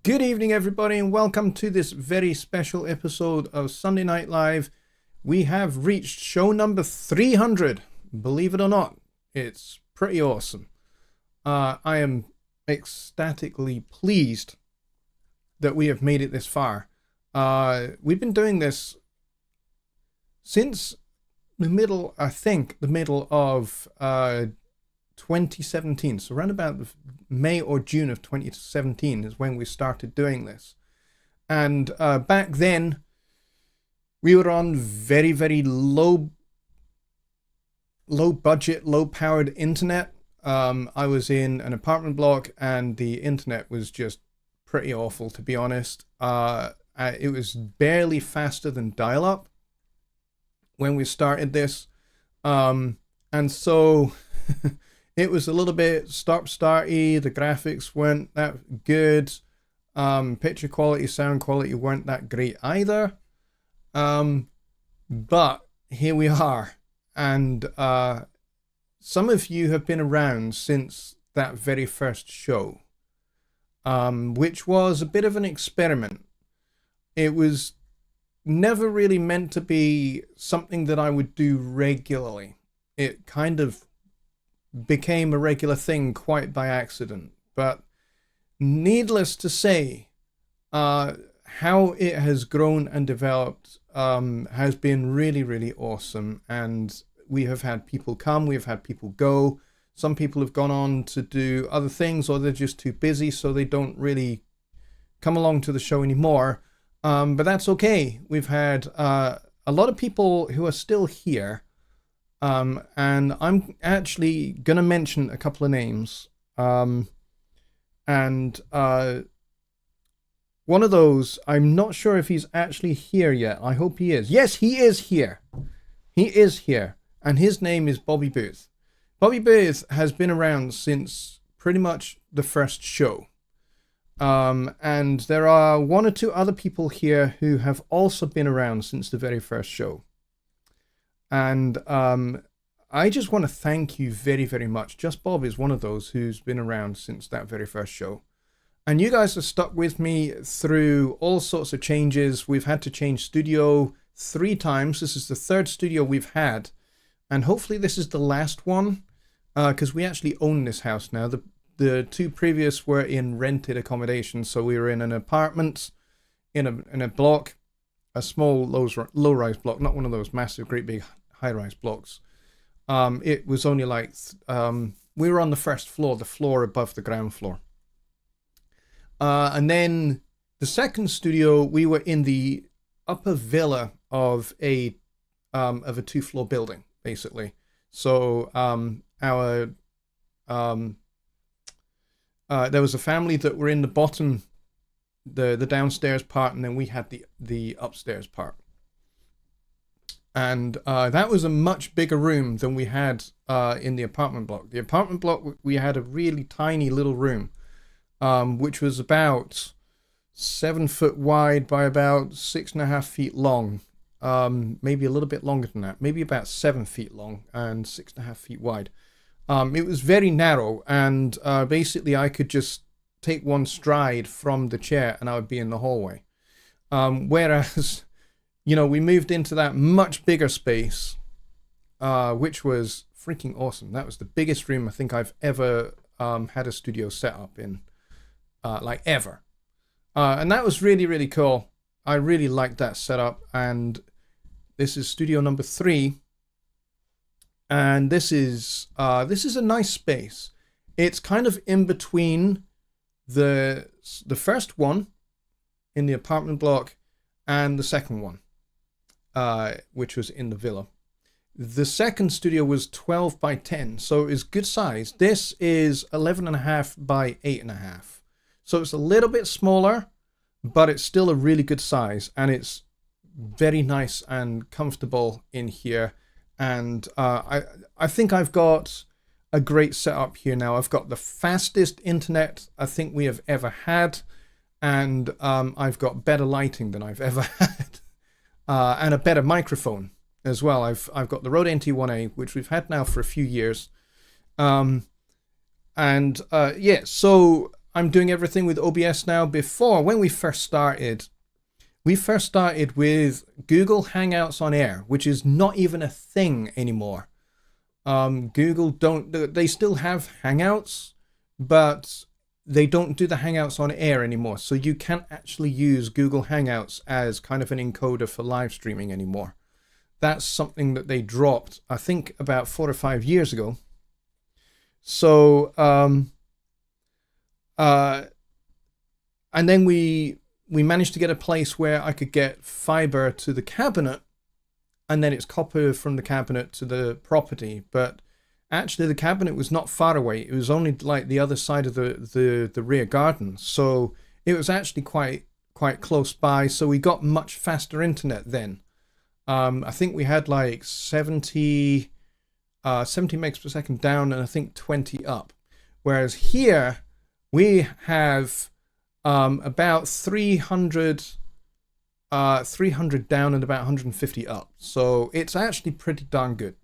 Good evening, everybody, and welcome to this very special episode of Sunday Night Live. We have reached show number 300. Believe it or not, it's pretty awesome. I am ecstatically pleased that we have made it this far. We've been doing this since the middle of 2017. So around about May or June of 2017 is when we started doing this. And back then, we were on very, very low budget, low powered internet. I was in an apartment block and the internet was just pretty awful, to be honest. It was barely faster than dial-up when we started this. And so it was a little bit stop-starty. The graphics weren't that good. Picture quality, sound quality weren't that great either. But here we are. And some of you have been around since that very first show, which was a bit of an experiment. It was never really meant to be something that I would do regularly. It kind of became a regular thing quite by accident. But needless to say, how it has grown and developed has been really, really awesome. And we have had people come, we've had people go. Some people have gone on to do other things, or they're just too busy, so they don't really come along to the show anymore. But that's okay. We've had a lot of people who are still here. And I'm actually going to mention a couple of names. One of those, I'm not sure if he's actually here yet. I hope he is. Yes, he is here. He is here. And his name is Bobby Booth. Bobby Booth has been around since pretty much the first show. And there are one or two other people here who have also been around since the very first show. And I just want to thank you very, very much. Just Bob is one of those who's been around since that very first show. And you guys have stuck with me through all sorts of changes. We've had to change studio 3 times. This is the 3rd studio we've had. And hopefully this is the last one, because we actually own this house now. The 2 previous were in rented accommodation. So we were in an apartment, in a block, a small low-rise block, not one of those massive, great big high-rise blocks. It was only like, we were on the first floor, the floor above the ground floor. And then the 2nd studio, we were in the upper villa of a 2-floor building, basically. So there was a family that were in the bottom, the downstairs part, and then we had the upstairs part. And that was a much bigger room than we had in the apartment block. The apartment block, we had a really tiny little room, which was about 7 foot wide by about 6.5 feet long. Maybe a little bit longer than that, maybe about 7 feet long and 6.5 feet wide. It was very narrow, and basically I could just take one stride from the chair and I would be in the hallway. Whereas, you know, we moved into that much bigger space, which was freaking awesome. That was the biggest room I think I've ever had a studio set up in, like ever. And that was really, really cool. I really liked that setup. And this is studio number 3. And this is a nice space. It's kind of in between the first one in the apartment block and the second one, which was in the villa. The 2nd studio was 12 by 10, so it was good size. This is 11.5 by 8.5. So it's a little bit smaller, but it's still a really good size, and it's very nice and comfortable in here. And I think I've got a great setup here now. I've got the fastest internet I think we have ever had, and I've got better lighting than I've ever had, and a better microphone as well. I've got the Rode NT1A, which we've had now for a few years, yeah. So I'm doing everything with OBS now. Before, when we first started with Google Hangouts on Air, which is not even a thing anymore. Google they still have Hangouts, but they don't do the Hangouts on Air anymore. So you can't actually use Google Hangouts as kind of an encoder for live streaming anymore. That's something that they dropped, I think, about 4 or 5 years ago. So, and then we managed to get a place where I could get fiber to the cabinet, and then it's copper from the cabinet to the property. But actually the cabinet was not far away. It was only like the other side of the rear garden. So it was actually quite close by. So we got much faster internet then. I think we had like 70 megs per second down and I think 20 up. Whereas here we have about 300 down and about 150 up. So it's actually pretty darn good.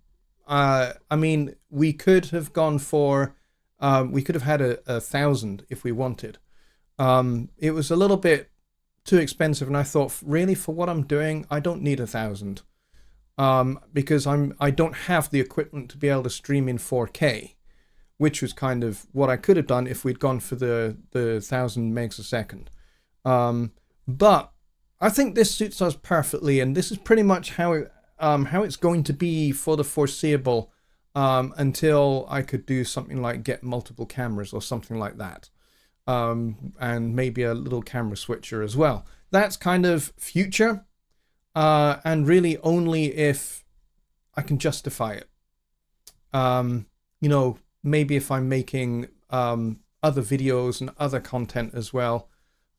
I mean, we could have gone for, we could have had a 1,000 if we wanted. It was a little bit too expensive, and I thought, really, for what I'm doing, I don't need 1,000. Because I don't have the equipment to be able to stream in 4K, which was kind of what I could have done if we'd gone for the 1,000 megs a second. But I think this suits us perfectly, and this is pretty much how it's going to be for the foreseeable, until I could do something like get multiple cameras or something like that, and maybe a little camera switcher as well. That's kind of future, and really only if I can justify it. You know, maybe if I'm making other videos and other content as well,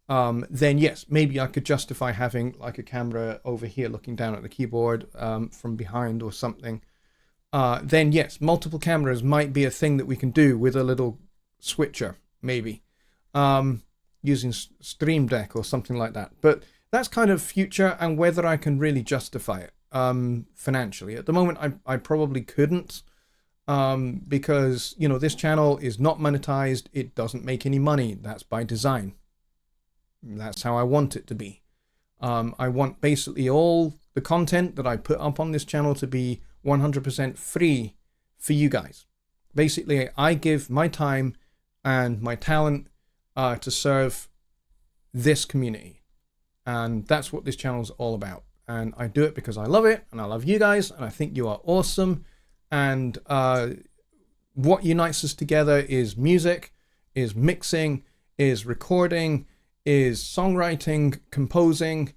then yes, maybe I could justify having like a camera over here looking down at the keyboard from behind or something. Then yes, multiple cameras might be a thing that we can do with a little switcher, maybe, using Stream Deck or something like that. But that's kind of future, and whether I can really justify it financially. At the moment, I probably couldn't, because, you know, this channel is not monetized. It doesn't make any money. That's by design. That's how I want it to be. I want basically all the content that I put up on this channel to be 100% free for you guys. Basically, I give my time and my talent to serve this community. And that's what this channel is all about. And I do it because I love it, and I love you guys, and I think you are awesome. And what unites us together is music, is mixing, is recording, is songwriting, composing,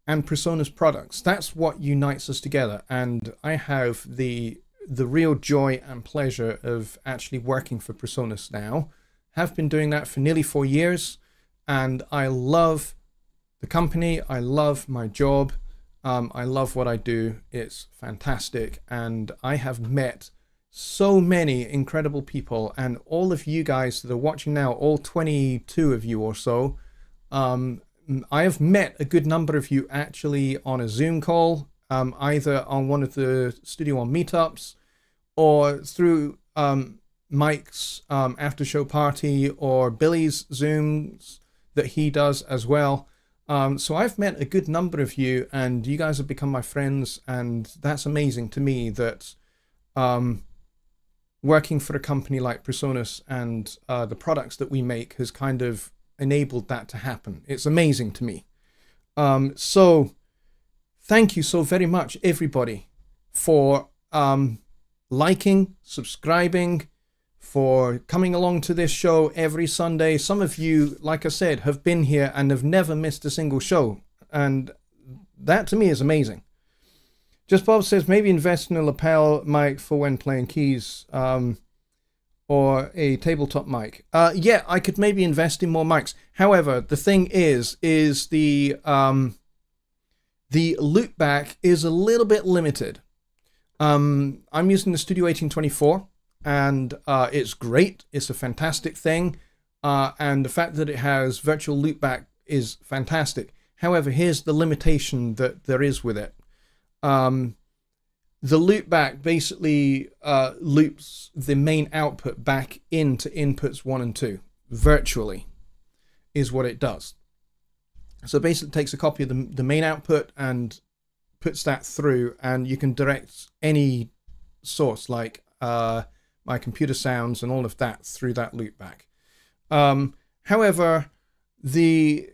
and Presonus products. That's what unites us together. And I have the real joy and pleasure of actually working for Presonus now. Have been doing that for nearly 4 years, and I love the company. I love my job. I love what I do. It's fantastic. And I have met so many incredible people, and all of you guys that are watching now, all 22 of you or so, I have met a good number of you actually on a Zoom call, either on one of the Studio One meetups or through Mike's after show party, or Billy's Zooms that he does as well. So I've met a good number of you, and you guys have become my friends, and that's amazing to me that working for a company like Presonus and the products that we make has kind of enabled that to happen. It's amazing to me. So thank you so very much, everybody, for liking, subscribing, for coming along to this show every Sunday. Some of you, like I said, have been here and have never missed a single show. And that to me is amazing. Just Bob says, maybe invest in a lapel mic for when playing keys, or a tabletop mic. Yeah, I could maybe invest in more mics. However, the thing is the loopback is a little bit limited. I'm using the Studio 1824, and it's great. It's a fantastic thing. And the fact that it has virtual loopback is fantastic. However, here's the limitation that there is with it. The loopback basically loops the main output back into inputs 1 and 2. virtually is what it does. So basically it takes a copy of the main output and puts that through, and you can direct any source like my computer sounds and all of that through that loopback. However, the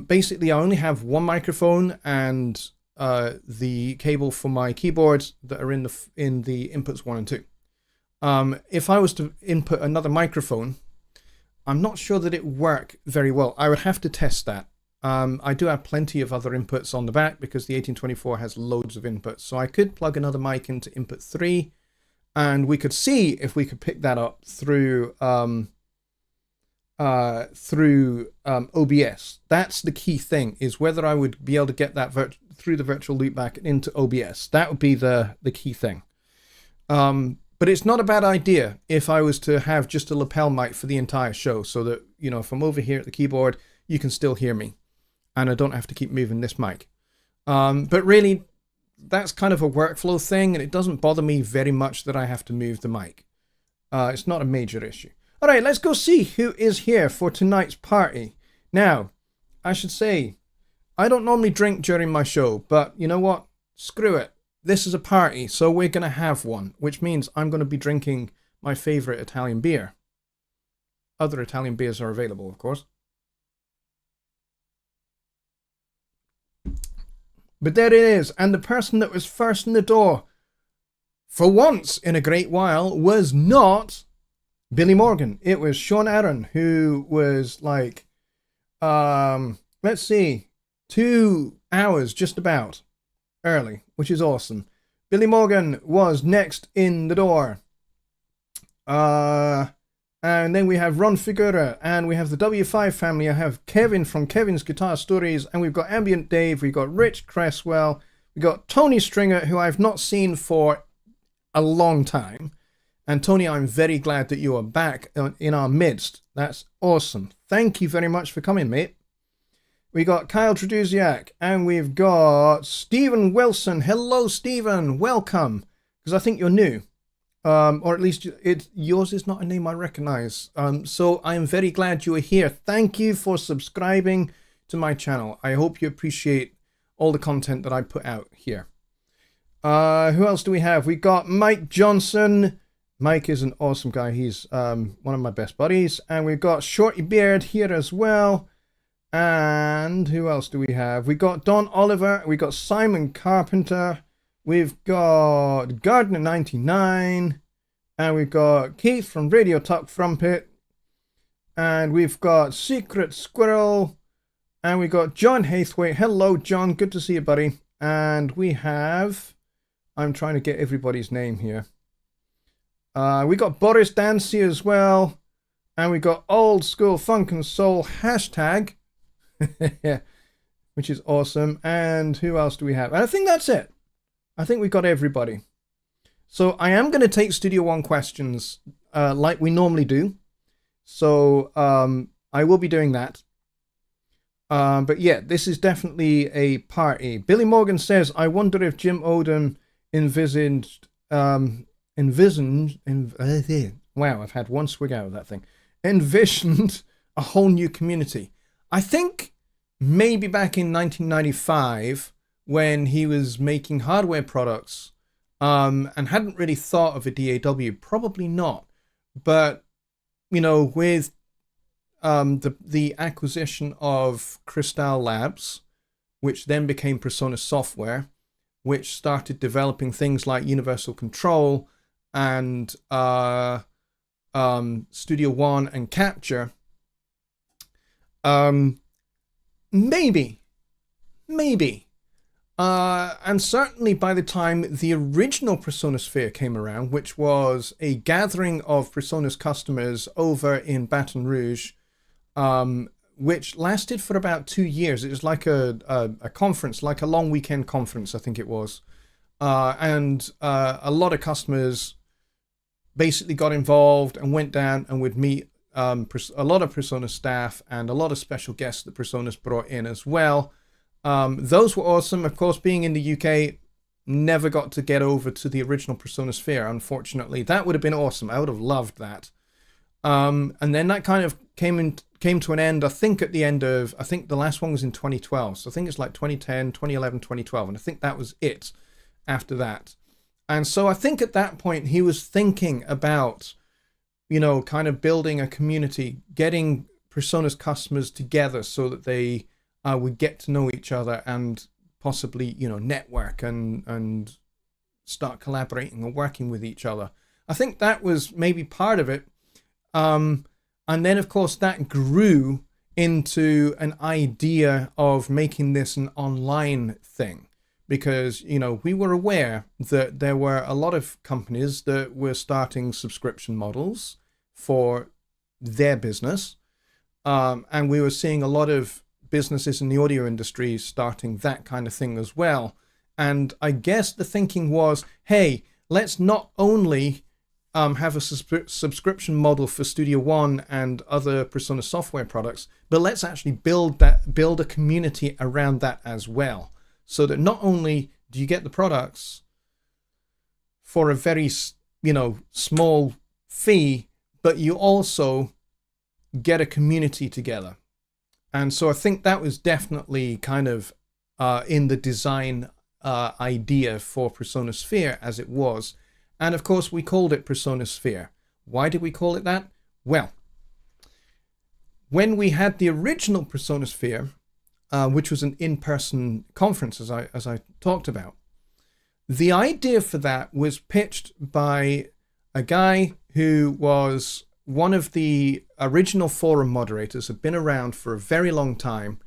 basically I only have one microphone and the cable for my keyboards that are in the inputs 1 and 2. If I was to input another microphone, I'm not sure that it would work very well. I would have to test that. I do have plenty of other inputs on the back because the 1824 has loads of inputs. So I could plug another mic into input 3 and we could see if we could pick that up through OBS. That's the key thing, is whether I would be able to get that through the virtual loopback into OBS. That would be the key thing. But it's not a bad idea if I was to have just a lapel mic for the entire show, so that, you know, if I'm over here at the keyboard, you can still hear me and I don't have to keep moving this mic. But really, that's kind of a workflow thing, and it doesn't bother me very much that I have to move the mic. It's not a major issue. All right, let's go see who is here for tonight's party. Now, I should say, I don't normally drink during my show, but you know what? Screw it. This is a party, so we're going to have one, which means I'm going to be drinking my favorite Italian beer. Other Italian beers are available, of course. But there it is, and the person that was first in the door, for once in a great while, was not Billy Morgan. It was Sean Aaron, who was like, let's see, 2 hours just about early, which is awesome. Billy Morgan was next in the door. And then we have Ron Figura, and we have the W5 family. I have Kevin from Kevin's Guitar Stories, and we've got Ambient Dave, we've got Rich Cresswell, we've got Tony Stringer, who I've not seen for a long time. And Tony, I'm very glad that you are back in our midst. That's awesome. Thank you very much for coming, mate. We got Kyle Traduziak, and we've got Stephen Wilson. Hello, Stephen. Welcome. Because I think you're new. Or at least yours is not a name I recognize. So I am very glad you are here. Thank you for subscribing to my channel. I hope you appreciate all the content that I put out here. Who else do we have? We got Mike Johnson. Mike is an awesome guy. He's one of my best buddies. And we've got Shorty Beard here as well. And who else do we have? We got Don Oliver. We got Simon Carpenter. We've got Gardner 99, and we've got Keith from Radio Talk Trumpet, and we've got Secret Squirrel, and we got John Hathwaite. Hello, John. Good to see you, buddy. And we have, I'm trying to get everybody's name here. We got Boris Dancy as well, and we got Old School Funk and Soul hashtag, which is awesome. And who else do we have? And I think that's it. I think we got everybody. So I am going to take Studio One questions like we normally do. So I will be doing that. But yeah, this is definitely a party. Billy Morgan says, I wonder if Jim Odom envisioned, wow, I've had one swig out of that thing. Envisioned a whole new community. I think maybe back in 1995, when he was making hardware products and hadn't really thought of a DAW, probably not. But, you know, with the acquisition of Crystal Labs, which then became Presonus Software, which started developing things like Universal Control and Studio One and Capture, maybe. And certainly by the time the original Presonus came around, which was a gathering of Presonus customers over in Baton Rouge, which lasted for about 2 years. It was like a conference, like a long weekend conference, I think it was. And a lot of customers basically got involved and went down and would meet a lot of Presonus staff and a lot of special guests that Presonus brought in as well. Those were awesome. Of course, being in the UK, never got to get over to the original Presonus, unfortunately. That would have been awesome. I would have loved that. And then that kind of came to an end, I think I think the last one was in 2012. So I think it's like 2010, 2011, 2012. And I think that was it after that. And so I think at that point he was thinking about, kind of building a community, getting Persona's customers together so that they would get to know each other and possibly, network and start collaborating and working with each other. I think that was maybe part of it. And then, of course, that grew into an idea of making this an online thing. Because, we were aware that there were a lot of companies that were starting subscription models for their business. And we were seeing a lot of businesses in the audio industry starting that kind of thing as well. And I guess the thinking was, hey, let's not only have a subscription model for Studio One and other Persona software products, but let's actually build a community around that as well. So that not only do you get the products for a very, small fee, but you also get a community together. And so I think that was definitely kind of in the design idea for Persona Sphere as it was. And of course, we called it Persona Sphere. Why did we call it that? Well, when we had the original Persona Sphere, which was an in-person conference, as I talked about, the idea for that was pitched by a guy who was one of the original forum moderators, had been around for a very long time,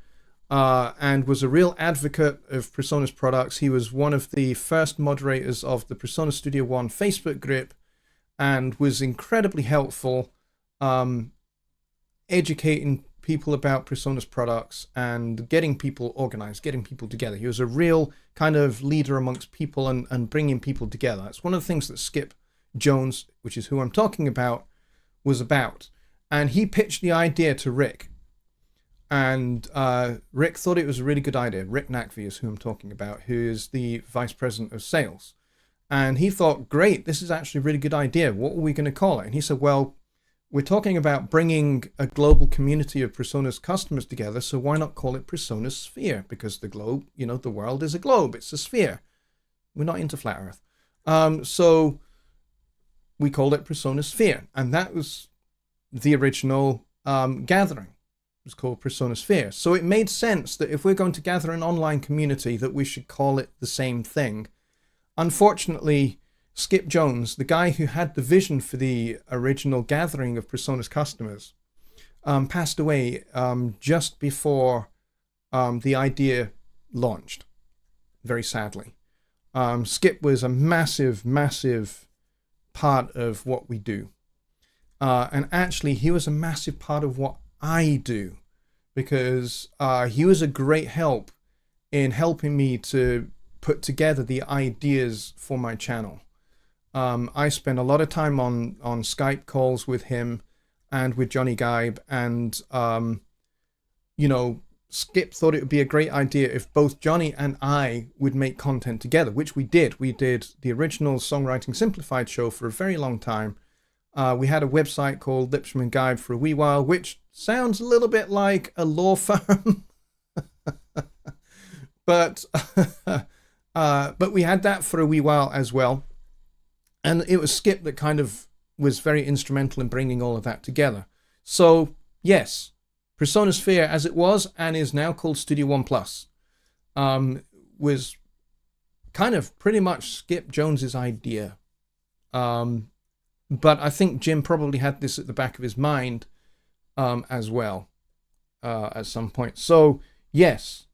and was a real advocate of Persona's products. He was one of the first moderators of the Persona Studio One Facebook group and was incredibly helpful, educating people about Persona's products and getting people organized, getting people together. He was a real kind of leader amongst people and bringing people together. That's one of the things that Skip Jones, which is who I'm talking about, was about. And he pitched the idea to Rick. And Rick thought it was a really good idea. Rick Nakvi is who I'm talking about, who is the vice president of sales. And he thought, great, this is actually a really good idea. What are we going to call it? And he said, well, we're talking about bringing a global community of Persona's customers together, so why not call it Persona Sphere? Because the globe, the world is a globe. It's a sphere. We're not into flat Earth. So we called it Persona Sphere. And that was the original gathering. It was called Persona Sphere. So it made sense that if we're going to gather an online community, that we should call it the same thing. Unfortunately, Skip Jones, the guy who had the vision for the original gathering of Persona's customers, passed away just before the idea launched, very sadly. Skip was a massive, massive part of what we do. And actually, he was a massive part of what I do, because he was a great help in helping me to put together the ideas for my channel. I spent a lot of time on Skype calls with him and with Jonny Geib, and Skip thought it would be a great idea if both Jonny and I would make content together, which we did. We did the original Songwriting Simplified show for a very long time. We had a website called Lipsham and Geib for a wee while, which sounds a little bit like a law firm. but we had that for a wee while as well. And it was Skip that kind of was very instrumental in bringing all of that together. So, yes, Persona Sphere, as it was and is now called Studio One Plus, was kind of pretty much Skip Jones's idea. But I think Jim probably had this at the back of his mind as well at some point. So, yes.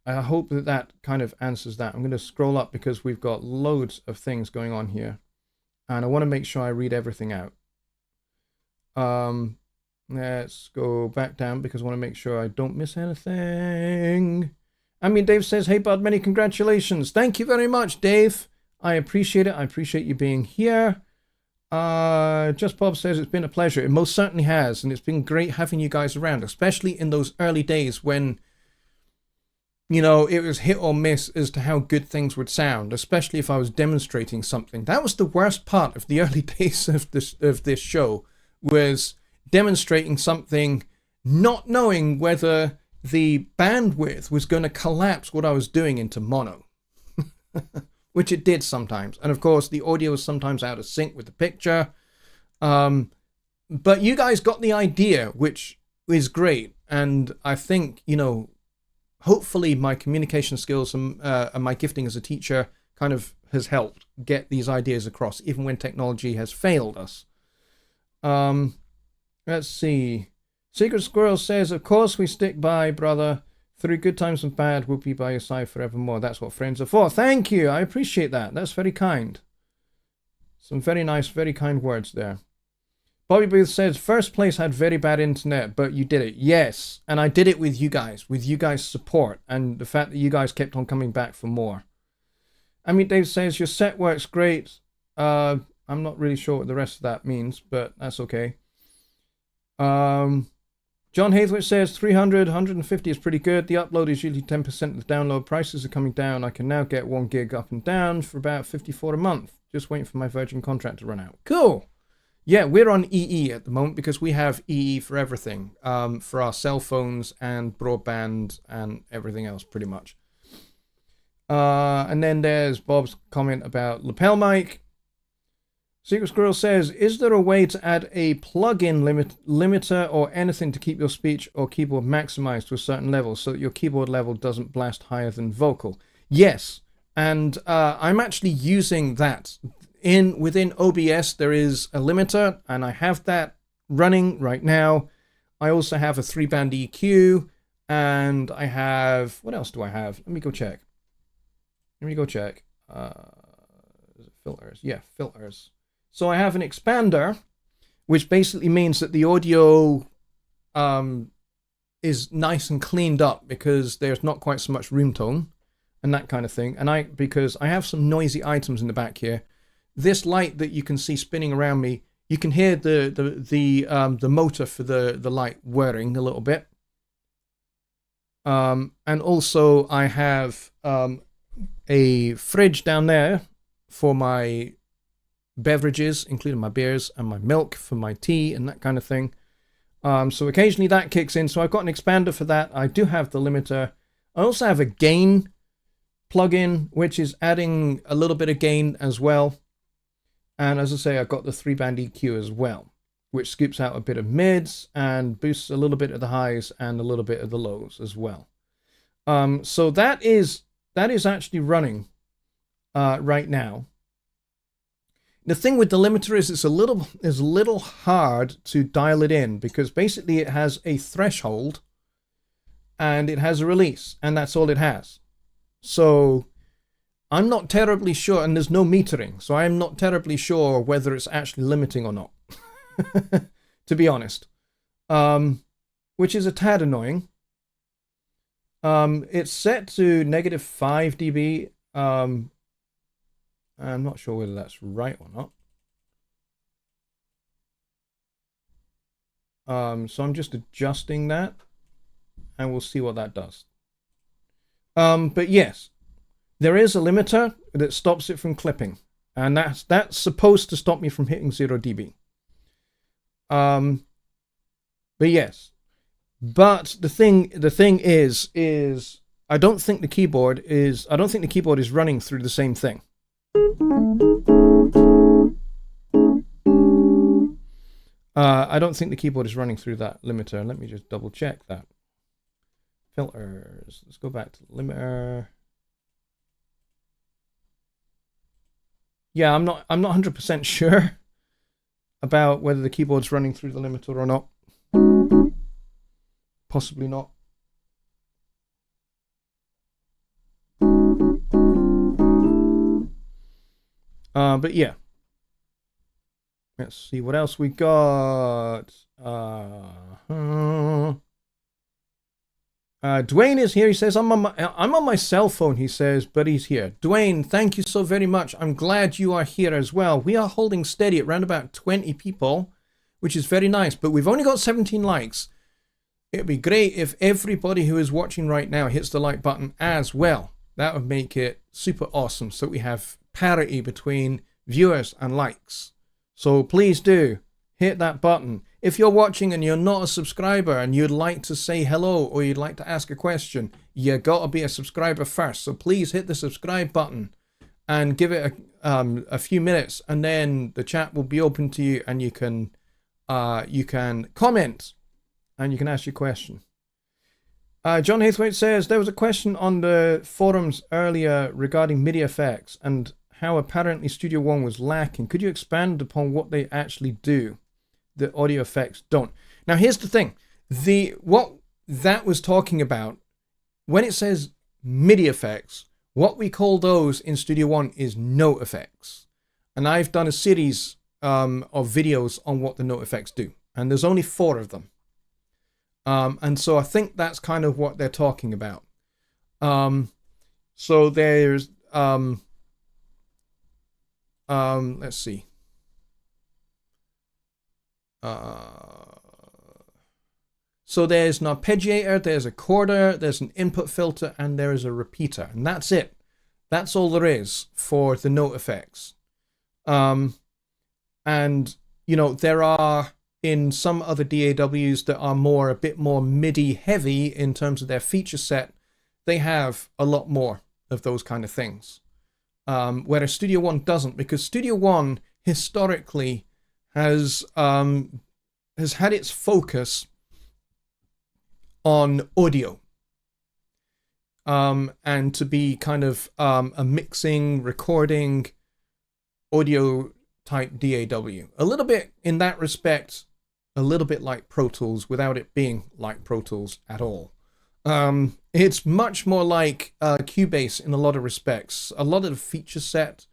I hope that kind of answers that. I'm going to scroll up because we've got loads of things going on here. And I want to make sure I read everything out. Let's go back down because I want to make sure I don't miss anything. Dave says, hey, bud, many congratulations. Thank you very much, Dave. I appreciate it. I appreciate you being here. Just Bob says it's been a pleasure. It most certainly has. And it's been great having you guys around, especially in those early days when you know, it was hit or miss as to how good things would sound, especially if I was demonstrating something. That was the worst part of the early days of this show, was demonstrating something, not knowing whether the bandwidth was going to collapse what I was doing into mono, which it did sometimes. And of course, the audio was sometimes out of sync with the picture. But you guys got the idea, which is great. And I think, you know, hopefully my communication skills and my gifting as a teacher kind of has helped get these ideas across, even when technology has failed us. Let's see. Secret Squirrel says, of course we stick by, brother. Through good times and bad, we'll be by your side forevermore. That's what friends are for. Thank you. I appreciate that. That's very kind. Some very nice, very kind words there. Bobby Booth says, first place had very bad internet, but you did it. Yes, and I did it with you guys' support, and the fact that you guys kept on coming back for more. I mean, Dave says, your set works great. I'm not really sure what the rest of that means, but that's okay. John Haythwich says 300, 150 is pretty good. The upload is usually 10% of the download. Prices are coming down. I can now get 1 gig up and down for about 54 a month. Just waiting for my Virgin contract to run out. Cool. Yeah, we're on EE at the moment because we have EE for everything. For our cell phones and broadband and everything else pretty much. And then there's Bob's comment about lapel mic. Secret Squirrel says, is there a way to add a plug-in limiter or anything to keep your speech or keyboard maximized to a certain level so that your keyboard level doesn't blast higher than vocal? Yes, and I'm actually using that. Within OBS, there is a limiter, and I have that running right now. I also have a 3-band EQ, and I have... What else do I have? Let me go check. Is it filters? Yeah, filters. So I have an expander, which basically means that the audio is nice and cleaned up because there's not quite so much room tone and that kind of thing. And because I have some noisy items in the back here, this light that you can see spinning around me, you can hear the motor for the light whirring a little bit. And also I have a fridge down there for my beverages, including my beers and my milk for my tea and that kind of thing. So occasionally that kicks in. So I've got an expander for that. I do have the limiter. I also have a gain plugin, which is adding a little bit of gain as well. And as I say, I've got the 3-band EQ as well, which scoops out a bit of mids and boosts a little bit of the highs and a little bit of the lows as well. So that is actually running right now. The thing with the limiter is it's a little hard to dial it in because basically it has a threshold and it has a release, and that's all it has. So I'm not terribly sure, and there's no metering, so I'm not terribly sure whether it's actually limiting or not, to be honest, which is a tad annoying. It's set to -5 dB. I'm not sure whether that's right or not. So I'm just adjusting that, and we'll see what that does. But yes, there is a limiter that stops it from clipping, and that's supposed to stop me from hitting 0 dB. But yes, but the thing is I don't think the keyboard is running through the same thing. I don't think the keyboard is running through that limiter. Let me just double check that. Filters. Let's go back to the limiter. Yeah, I'm not 100% sure about whether the keyboard's running through the limiter or not. Possibly not. But yeah. Let's see what else we got. Dwayne is here. He says, I'm on my cell phone, he says, but he's here. Dwayne, thank you so very much. I'm glad you are here as well. We are holding steady at around about 20 people, which is very nice, but we've only got 17 likes. It'd be great if everybody who is watching right now hits the like button as well. That would make it super awesome, so we have parity between viewers and likes. So please do hit that button. If you're watching and you're not a subscriber and you'd like to say hello or you'd like to ask a question, you gotta be a subscriber first. So please hit the subscribe button and give it a few minutes, and then the chat will be open to you, and you can comment and you can ask your question. John Hathwaite says, there was a question on the forums earlier regarding MIDI effects and how apparently Studio One was lacking. Could you expand upon what they actually do that audio effects don't? Now, here's the thing. What that was talking about, when it says MIDI effects, what we call those in Studio One is note effects. And I've done a series of videos on what the note effects do. And there's only 4 of them. And so I think that's kind of what they're talking about. So there's, let's see. So there's an arpeggiator, there's a chorder, there's an input filter, and there is a repeater. And that's it. That's all there is for the note effects. And, you know, there are in some other DAWs that are a bit more MIDI heavy in terms of their feature set, they have a lot more of those kind of things. Whereas Studio One doesn't, because Studio One historically has had its focus on audio. And to be kind of a mixing, recording, audio type DAW. A little bit in that respect, a little bit like Pro Tools without it being like Pro Tools at all. It's much more like Cubase in a lot of respects. A lot of the feature set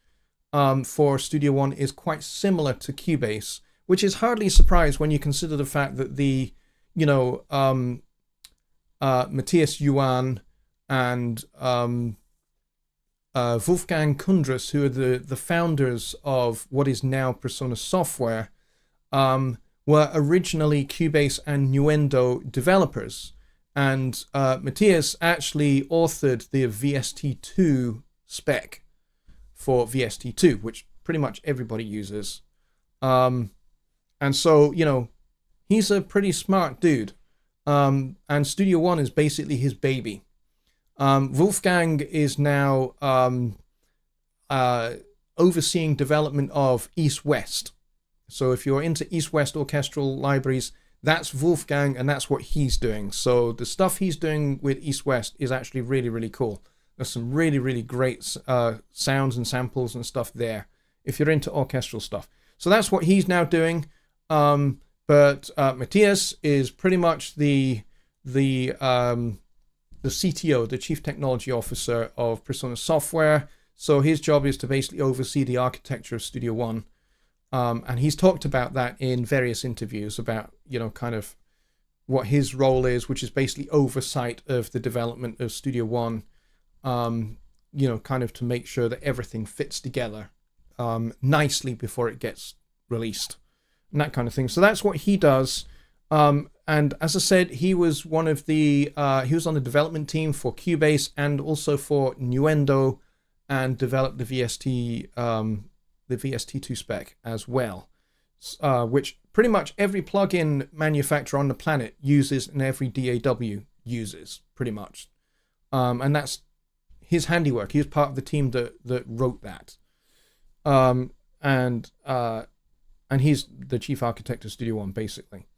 for Studio One is quite similar to Cubase, which is hardly a surprise when you consider the fact that Matthias Yuan and Wolfgang Kundras, who are the founders of what is now Persona Software, were originally Cubase and Nuendo developers. And Matthias actually authored the VST2 spec for VST2, which pretty much everybody uses. And so, you know, he's a pretty smart dude. And Studio One is basically his baby. Wolfgang is now overseeing development of East-West. So if you're into East-West orchestral libraries, that's Wolfgang, and that's what he's doing. So the stuff he's doing with East-West is actually really, really cool. There's some really, really great sounds and samples and stuff there, if you're into orchestral stuff. So that's what he's now doing. But Matthias is pretty much the CTO, the Chief Technology Officer of Persona Software. So his job is to basically oversee the architecture of Studio One. And he's talked about that in various interviews about, you know, kind of what his role is, which is basically oversight of the development of Studio One, you know, kind of to make sure that everything fits together nicely before it gets released and that kind of thing. So that's what he does. And as I said, he was one of the, he was on the development team for Cubase and also for Nuendo, and developed the VST2 spec as well, which pretty much every plugin manufacturer on the planet uses and every DAW uses, pretty much. And that's his handiwork. He was part of the team that wrote that. And he's the chief architect of Studio One, basically.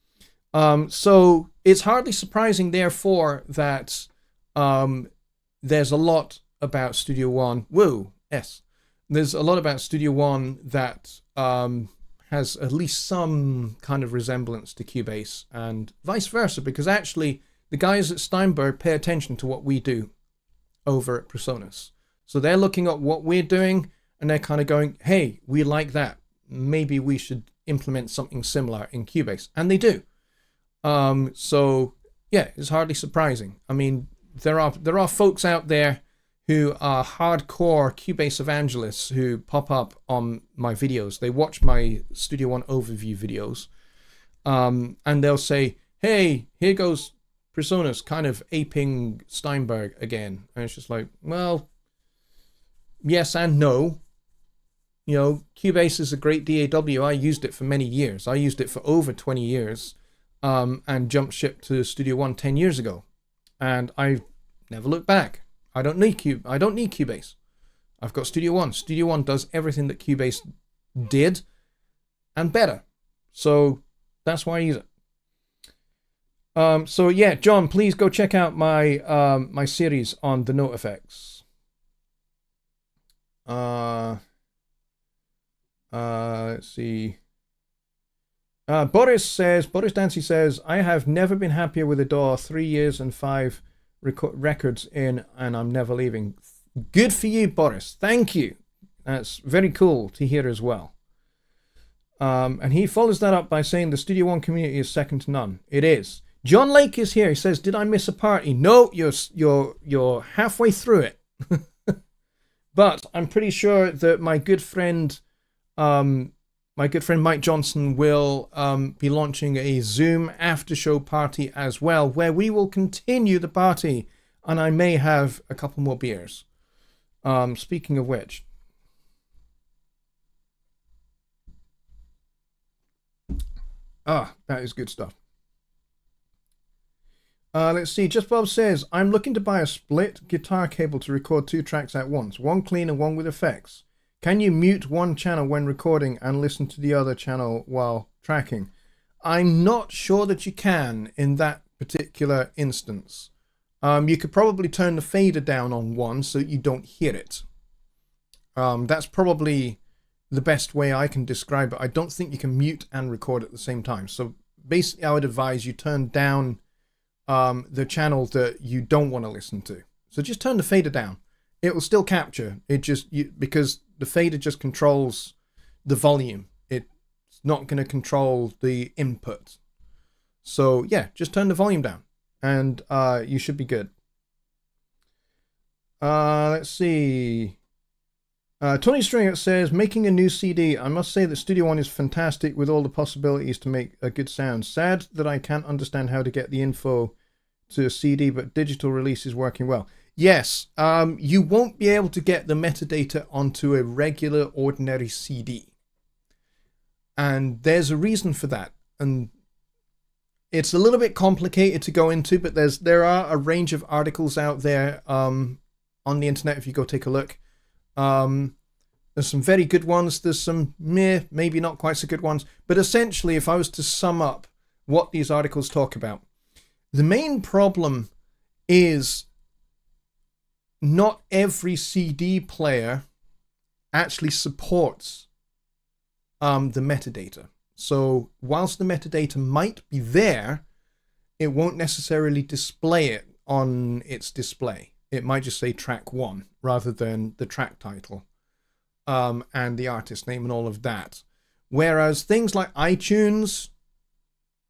So it's hardly surprising, therefore, that there's a lot about Studio One. Whoa, yes. There's a lot about Studio One that has at least some kind of resemblance to Cubase, and vice versa, because actually the guys at Steinberg pay attention to what we do over at Presonus. So they're looking at what we're doing, and they're kind of going, hey, we like that. Maybe we should implement something similar in Cubase. And they do. So yeah, it's hardly surprising. I mean, there are folks out there who are hardcore Cubase evangelists who pop up on my videos. They watch my Studio One overview videos, and they'll say, hey, here goes Personas kind of aping Steinberg again. And it's just like, well, yes and no. You know, Cubase is a great DAW. I used it for many years. I used it for over 20 years, and jumped ship to Studio One 10 years ago. And I've never looked back. I don't need Cubase. I've got Studio One. Studio One does everything that Cubase did and better. So that's why I use it. So yeah, John, please go check out my my series on the note effects. Let's see. Boris Dancy says, I have never been happier with a DAW. 3 years and 5 records in, and I'm never leaving. Good for you, Boris. Thank you. That's very cool to hear as well. And he follows that up by saying the Studio One community is second to none. It is. John Lake is here. He says, "Did I miss a party?" No, you're halfway through it. But I'm pretty sure that my good friend Mike Johnson will be launching a Zoom after show party as well, where we will continue the party, and I may have a couple more beers. Speaking of which, that is good stuff. Let's see. Just Bob says, I'm looking to buy a split guitar cable to record 2 tracks at once, one clean and one with effects. Can you mute one channel when recording and listen to the other channel while tracking? I'm not sure that you can in that particular instance. You could probably turn the fader down on one so you don't hear it. That's probably the best way I can describe it. I don't think you can mute and record at the same time. So basically I would advise you turn down the channel that you don't want to listen to. So just turn the fader down. It will still capture. Because the fader just controls the volume. It's not going to control the input. So yeah, just turn the volume down, and you should be good. Let's see. Tony Stringer says, making a new CD. I must say that Studio One is fantastic with all the possibilities to make a good sound. Sad that I can't understand how to get the info to a CD, but digital release is working well. Yes, you won't be able to get the metadata onto a regular, ordinary CD. And there's a reason for that. And it's a little bit complicated to go into, but there are a range of articles out there on the internet if you go take a look. There's some very good ones. There's some maybe not quite so good ones. But essentially, if I was to sum up what these articles talk about, the main problem is not every CD player actually supports the metadata. So whilst the metadata might be there, it won't necessarily display it on its display. It might just say track 1 rather than the track title and the artist name and all of that. Whereas things like iTunes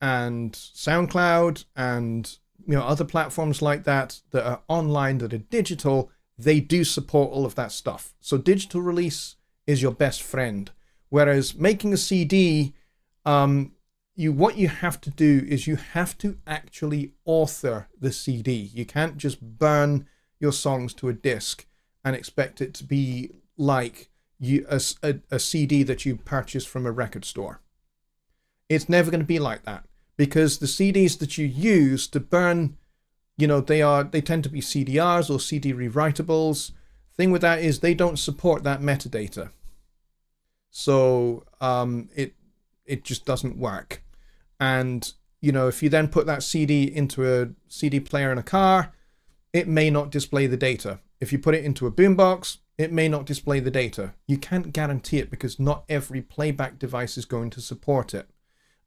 and SoundCloud and other platforms like that are online, that are digital, they do support all of that stuff. So digital release is your best friend. Whereas making a CD, what you have to do is you have to actually author the CD. You can't just burn your songs to a disc and expect it to be like a CD that you purchase from a record store. It's never going to be like that, because the CDs that you use to burn, they tend to be CDRs or CD rewritables. Thing with that is they don't support that metadata. So it just doesn't work. And if you then put that CD into a CD player in a car, it may not display the data. If you put it into a boombox, it may not display the data. You can't guarantee it because not every playback device is going to support it.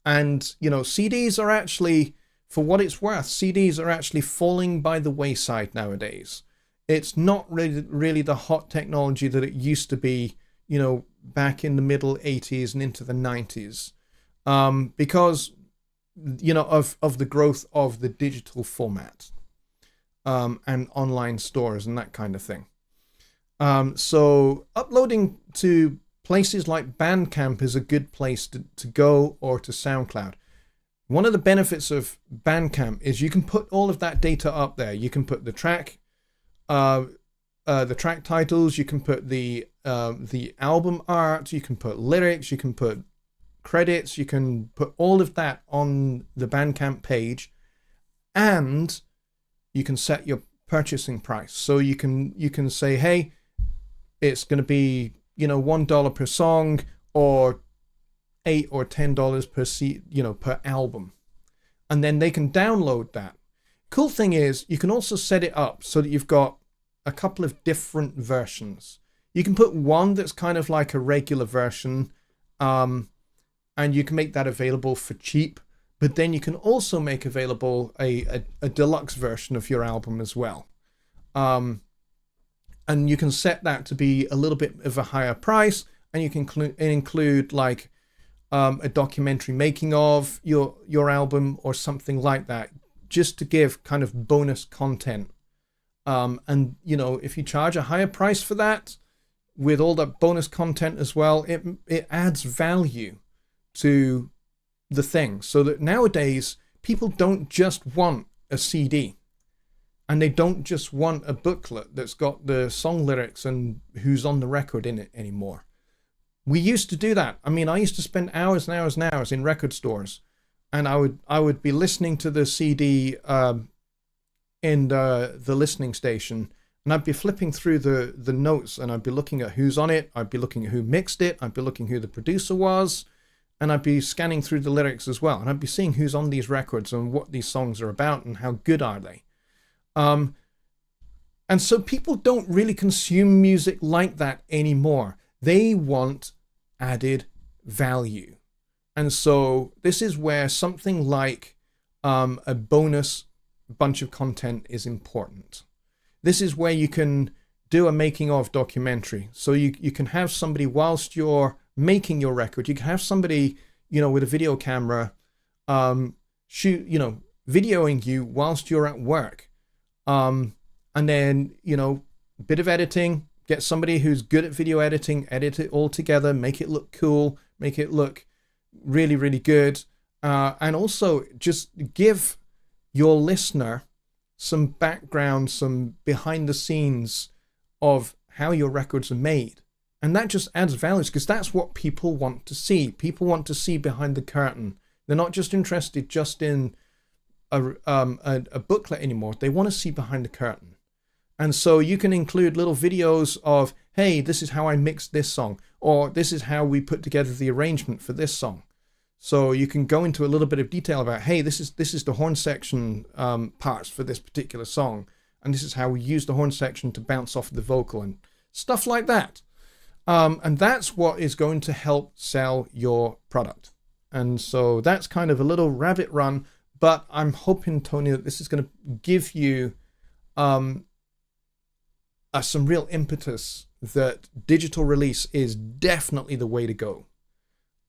And CDs are actually, for what it's worth, CDs are actually falling by the wayside nowadays. It's not really the hot technology that it used to be, back in the middle 80s and into the 90s, because of the growth of the digital format and online stores and that kind of thing. So uploading to places like Bandcamp is a good place to go, or to SoundCloud. One of the benefits of Bandcamp is you can put all of that data up there. You can put the track titles, you can put the album art, you can put lyrics, you can put credits, you can put all of that on the Bandcamp page, and you can set your purchasing price. So you can say, hey, it's going to be, $1 per song, or $8 or $10 per album, and then they can download that. Cool thing is, you can also set it up so that you've got a couple of different versions. You can put one that's kind of like a regular version, and you can make that available for cheap. But then you can also make available a deluxe version of your album as well. And you can set that to be a little bit of a higher price, and you can include like a documentary making of your album or something like that, just to give kind of bonus content. And if you charge a higher price for that, with all that bonus content as well, it adds value to the thing. So that nowadays people don't just want a CD, and they don't just want a booklet that's got the song lyrics and who's on the record in it anymore. We used to do that. I mean, I used to spend hours and hours and hours in record stores, and I would be listening to the CD in the listening station, and I'd be flipping through the notes, and I'd be looking at who's on it, I'd be looking at who mixed it, I'd be looking who the producer was, and I'd be scanning through the lyrics as well, and I'd be seeing who's on these records and what these songs are about and how good are they. And so people don't really consume music like that anymore. They want added value. And so this is where something like a bonus bunch of content is important. This is where you can do a making of documentary. So you can have somebody, whilst you're making your record, you can have somebody, with a video camera videoing you whilst you're at work. And then, a bit of editing, get somebody who's good at video editing, edit it all together, make it look cool, make it look really, really good. And also just give your listener some background, some behind the scenes of how your records are made. And that just adds value, because that's what people want to see. People want to see behind the curtain. They're not just interested just in a booklet anymore. They want to see behind the curtain. And so you can include little videos of, hey, this is how I mixed this song, or this is how we put together the arrangement for this song. So you can go into a little bit of detail about, hey, this is the horn section parts for this particular song, and this is how we use the horn section to bounce off the vocal and stuff like that. And that's what is going to help sell your product. And so that's kind of a little rabbit run, but I'm hoping, Tony, that this is going to give you some real impetus that digital release is definitely the way to go,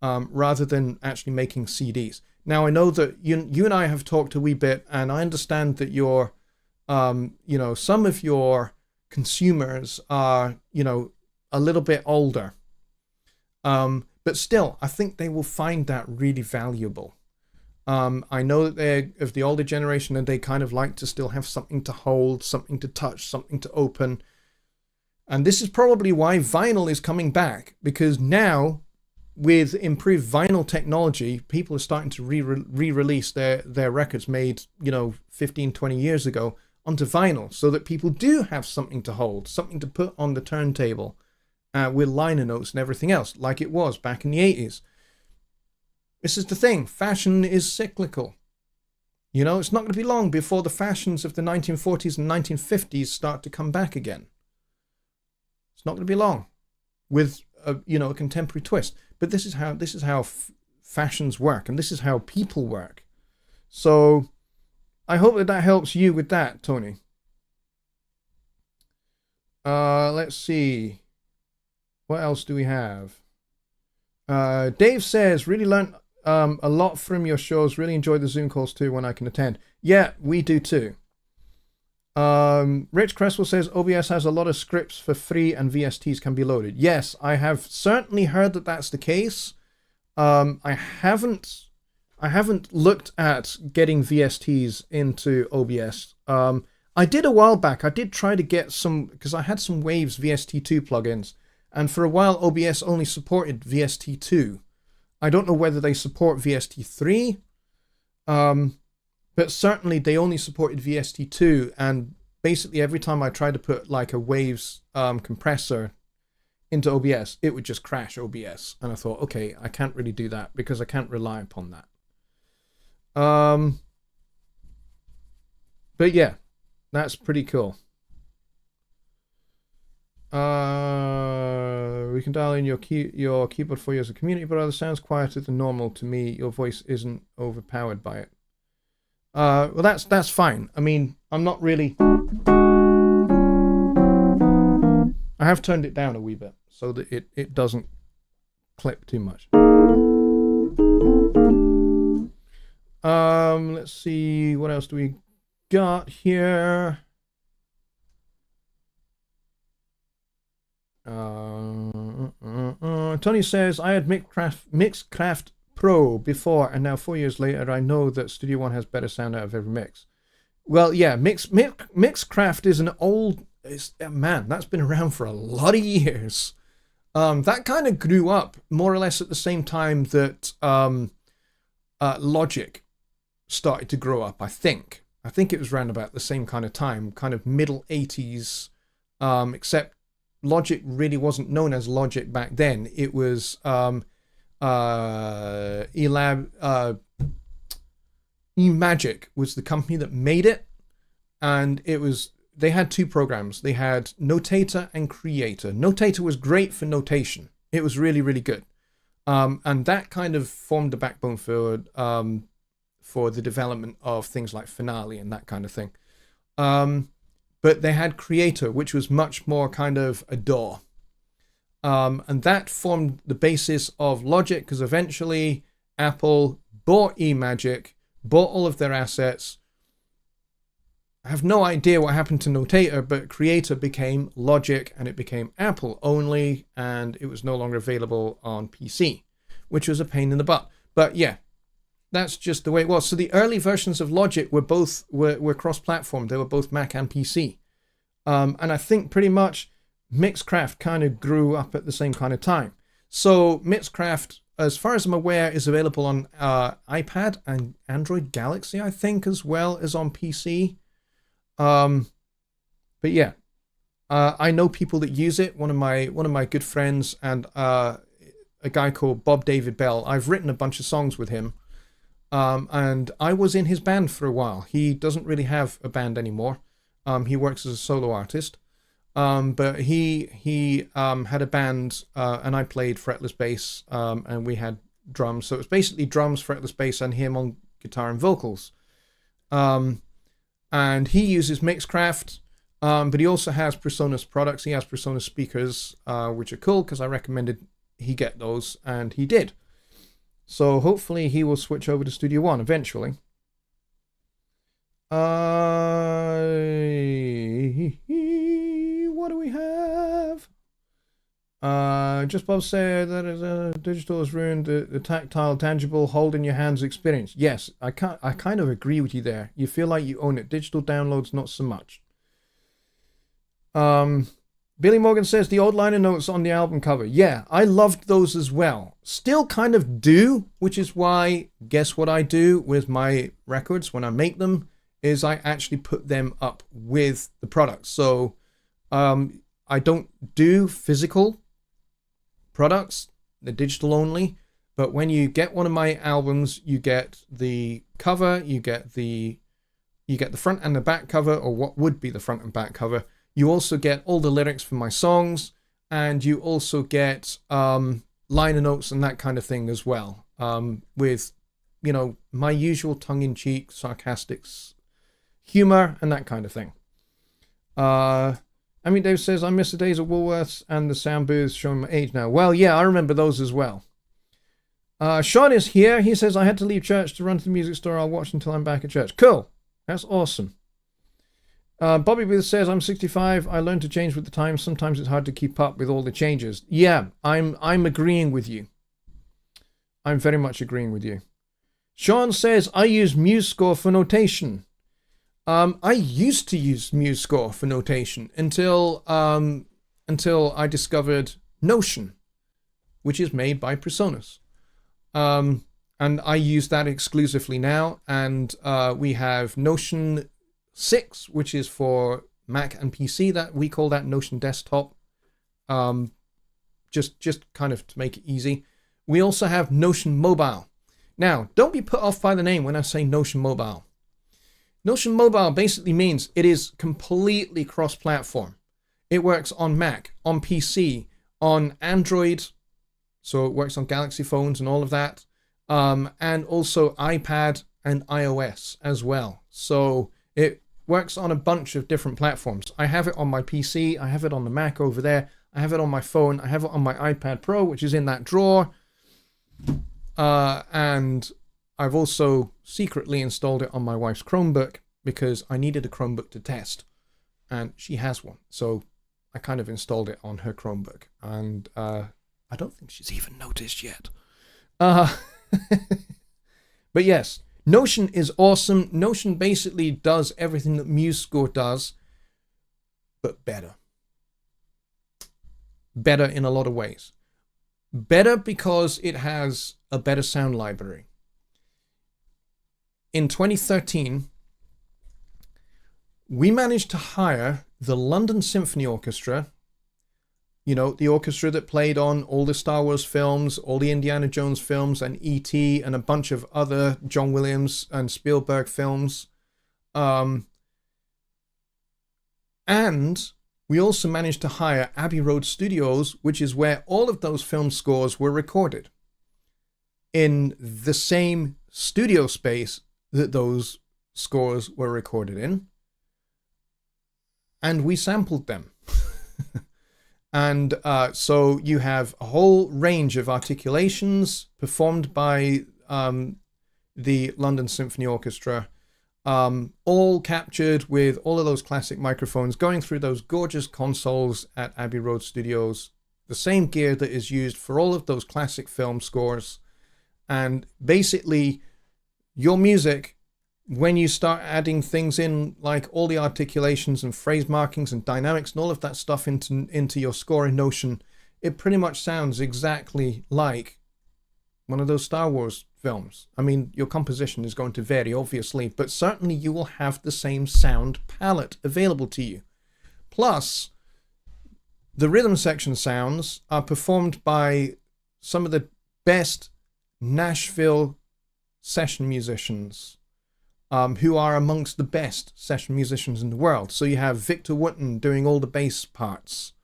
rather than actually making CDs. Now, I know that you and I have talked a wee bit, and I understand that your, some of your consumers are, a little bit older. But still, I think they will find that really valuable. I know that they're of the older generation, and they kind of like to still have something to hold, something to touch, something to open. And this is probably why vinyl is coming back, because now, with improved vinyl technology, people are starting to re-release their records made, 15, 20 years ago onto vinyl, so that people do have something to hold, something to put on the turntable with liner notes and everything else, like it was back in the 80s. This is the thing. Fashion is cyclical. It's not going to be long before the fashions of the 1940s and 1950s start to come back again. It's not going to be long, with a contemporary twist. But this is how fashions work, and this is how people work. So I hope that helps you with that, Tony. Let's see. What else do we have? Dave says, really learned a lot from your shows. Really enjoy the Zoom calls too when I can attend. Yeah, we do too. Rich Cresswell says, OBS has a lot of scripts for free and VSTs can be loaded. Yes, I have certainly heard that that's the case. I haven't I haven't looked at getting VSTs into OBS. I did a while back. I did try to get some, because I had some Waves VST2 plugins, and for a while OBS only supported VST2. I don't know whether they support VST3, but certainly they only supported VST2, and basically every time I tried to put like a Waves compressor into OBS, it would just crash OBS. And I thought, okay, I can't really do that because I can't rely upon that. But yeah, that's pretty cool. We can dial in your keyboard for you as a community, but other sounds quieter than normal to me. Your voice isn't overpowered by it. Well, that's fine. I mean, I'm not really. I have turned it down a wee bit so that it doesn't clip too much. Let's see, what else do we got here? Tony says, I had Mixcraft Pro before, and now 4 years later, I know that Studio One has better sound out of every mix. Well, yeah, Mixcraft is an old, man, that's been around for a lot of years. That kind of grew up more or less at the same time that Logic started to grow up, I think. I think it was around about the same kind of time, kind of middle 80s, except Logic really wasn't known as Logic back then. It was eMagic was the company that made it, and they had two programs. They had Notator and Creator. Notator was great for notation. It was really, really good. And that kind of formed the backbone for the development of things like Finale and that kind of thing. But they had Creator, which was much more kind of a DAW. And that formed the basis of Logic, because eventually Apple bought eMagic, bought all of their assets. I have no idea what happened to Notator, but Creator became Logic and it became Apple only, and it was no longer available on PC, which was a pain in the butt. But yeah, that's just the way it was. So the early versions of Logic were cross-platform. They were both Mac and PC. And I think pretty much Mixcraft kind of grew up at the same kind of time. So Mixcraft, as far as I'm aware, is available on iPad and Android Galaxy, I think, as well as on PC. But yeah, I know people that use it. One of my good friends and a guy called Bob David Bell. I've written a bunch of songs with him. And I was in his band for a while. He doesn't really have a band anymore. He works as a solo artist. But he had a band, and I played fretless bass, and we had drums. So it was basically drums, fretless bass, and him on guitar and vocals. And he uses Mixcraft, but he also has PreSonus products. He has PreSonus speakers, which are cool because I recommended he get those, and he did. So hopefully he will switch over to Studio One eventually. What do we have? Just Bob said that digital has ruined the tactile, tangible, hold in your hands experience. Yes, I kind of agree with you there. You feel like you own it. Digital downloads, not so much. Billy Morgan says the old liner notes on the album cover. Yeah, I loved those as well. Still kind of do, which is why, guess what I do with my records when I make them, is I actually put them up with the products. So I don't do physical products, they're digital only. But when you get one of my albums, you get the cover, you get the front and the back cover, or what would be the front and back cover. You also get all the lyrics from my songs, and you also get liner notes and that kind of thing as well, with, you know, my usual tongue-in-cheek, sarcastic humor and that kind of thing. I mean, Dave says, I miss the days of Woolworths and the sound booths, showing my age now. Well, yeah, I remember those as well. Sean is here. He says, I had to leave church to run to the music store. I'll watch until I'm back at church. Cool. That's awesome. Bobby Booth says, I'm 65. I learned to change with the times. Sometimes it's hard to keep up with all the changes. Yeah, I'm agreeing with you. I'm very much agreeing with you. Sean says, I use MuseScore for notation. I used to use MuseScore for notation until I discovered Notion, which is made by Presonus. And I use that exclusively now. And we have Notion 6, which is for Mac and PC. That we call that Notion Desktop. Just kind of to make it easy. We also have Notion Mobile. Now, don't be put off by the name when I say Notion Mobile. Notion Mobile basically means it is completely cross-platform. It works on Mac, on PC, on Android, so it works on Galaxy phones and all of that, and also iPad and iOS as well. So it works on a bunch of different platforms. I have it on my PC, I have it on the Mac over there, I have it on my phone, I have it on my iPad Pro, which is in that drawer, and I've also secretly installed it on my wife's Chromebook because I needed a Chromebook to test, and she has one. So I kind of installed it on her Chromebook, and I don't think she's even noticed yet. But yes, Notion is awesome. Notion basically does everything that MuseScore does, but better. Better in a lot of ways. Better because it has a better sound library. In 2013, we managed to hire the London Symphony Orchestra, you know, the orchestra that played on all the Star Wars films, all the Indiana Jones films, and E.T., and a bunch of other John Williams and Spielberg films. And we also managed to hire Abbey Road Studios, which is where all of those film scores were recorded, in the same studio space that those scores were recorded in. And we sampled them. And so you have a whole range of articulations performed by the London Symphony Orchestra, all captured with all of those classic microphones going through those gorgeous consoles at Abbey Road Studios, the same gear that is used for all of those classic film scores. And basically, your music, when you start adding things in, like all the articulations and phrase markings and dynamics and all of that stuff into your score in Notion, it pretty much sounds exactly like one of those Star Wars films. I mean, your composition is going to vary, obviously, but certainly you will have the same sound palette available to you. Plus, the rhythm section sounds are performed by some of the best Nashville session musicians, who are amongst the best session musicians in the world. So you have Victor Wooten doing all the bass parts,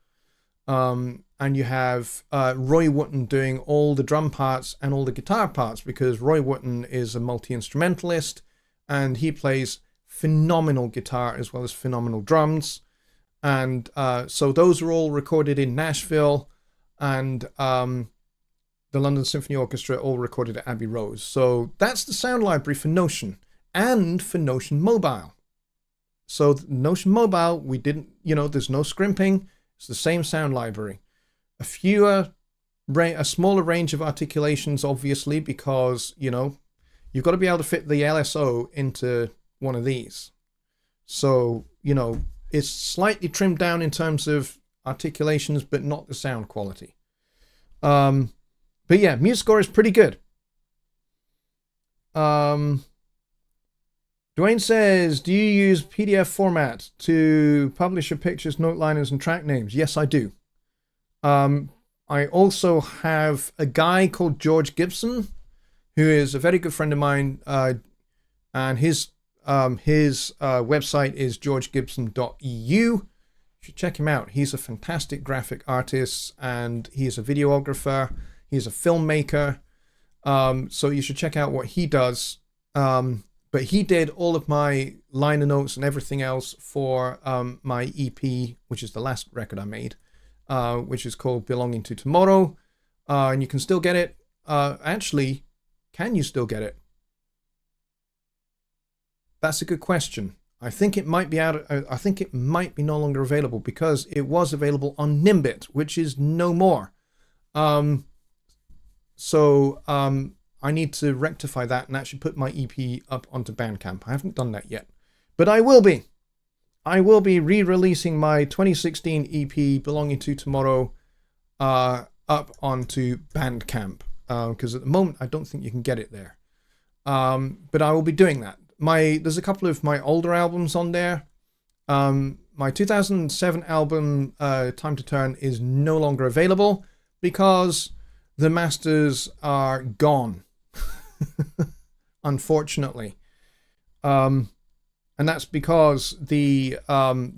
and you have Roy Wooten doing all the drum parts and all the guitar parts, because Roy Wooten is a multi-instrumentalist and he plays phenomenal guitar as well as phenomenal drums. And so those are all recorded in Nashville, and the London Symphony Orchestra all recorded at Abbey Road. So that's the sound library for Notion. And for Notion Mobile. So Notion Mobile, we didn't, you know, there's no scrimping. It's the same sound library. A smaller range of articulations, obviously, because, you know, you've got to be able to fit the LSO into one of these. So, you know, it's slightly trimmed down in terms of articulations, but not the sound quality. But yeah, MuseScore is pretty good. Dwayne says, do you use PDF format to publish your pictures, note liners, and track names? Yes, I do. I also have a guy called George Gibson, who is a very good friend of mine, and his website is georgegibson.eu. You should check him out. He's a fantastic graphic artist, and he's a videographer. He's a filmmaker. So you should check out what he does. But he did all of my liner notes and everything else for my EP, which is the last record I made, which is called Belonging to Tomorrow. And you can still get it. Actually, can you still get it? That's a good question. I think it might be I think it might be no longer available, because it was available on Nimbit, which is no more. So I need to rectify that and actually put my EP up onto Bandcamp. I haven't done that yet, but I will be. I will be re-releasing my 2016 EP, Belonging to Tomorrow, up onto Bandcamp, because at the moment I don't think you can get it there. But I will be doing that. There's a couple of my older albums on there. My 2007 album, Time to Turn, is no longer available because the masters are gone, unfortunately. And that's because the